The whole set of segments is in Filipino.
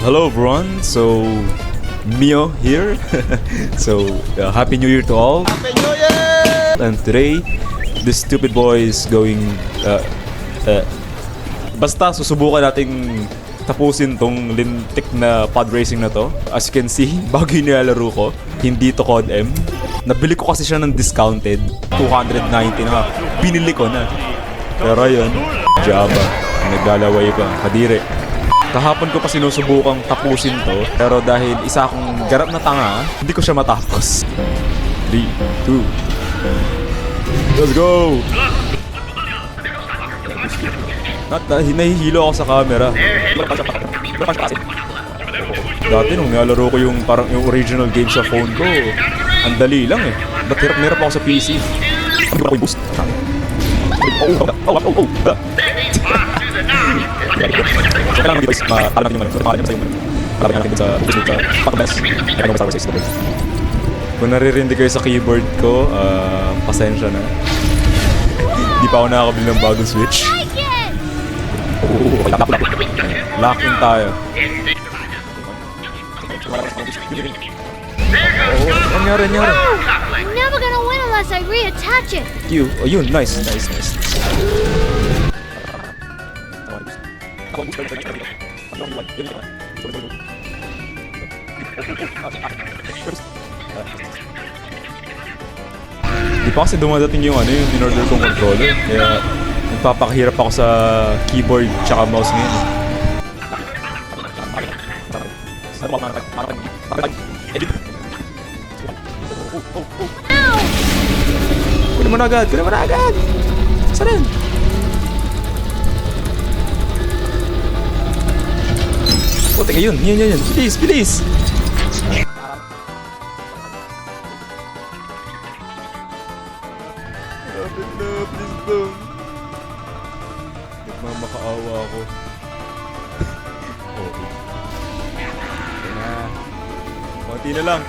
Hello everyone, so Mio here. So Happy New Year to all. Happy New Year! And today, this stupid boy is going basta susubukan nating tapusin tong lintik na pod racing na to. As you can see, bago yung nilalaro ko, hindi to COD M. Nabili ko kasi siya ng discounted, 290 na. Binili ko na. Pero yun, Java, naglalaway pa, kadiri. Kahapon ko pa sinusubukang tapusin to, pero dahil isa akong garap na tanga, hindi ko siya matapos. 3, 2, let's go! Nahihilo ako sa camera. Dati nung nilalaro ko yung parang yung original game sa phone ko, ang dali lang eh. Ba't hirap ako sa PC? Ako boost. Kailangan ng device, alam natin yung pangalan niya sa yung palagay natin sa Facebook sa pagkabas. Kaya nung Star Wars 6. Kung naririndi kayo sa keyboard ko, pasensya na. Hindi pa ako nakakabili ng bagong Switch. Lock in tayo. Nangyari. I'm never gonna win unless I reattach it. Q. Oh, yun. Nice. Di pa kasi dumadating yung yung in-order kong controller. Kaya nagpapakahirap ako sa keyboard tsaka mouse ngayon. Kunin mo na agad! Saan? O, teka yun. Bilis! Lapit na, please lang. Nagmamakaawa ako. Okay. Konti na lang.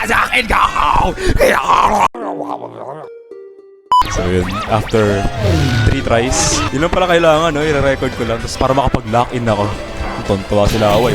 Sa akin ka! So yun, after 3 tries, yun lang pala kailangan, i-record ko lang. Tapos para makapag-lock in ako. Tontuwa sila away,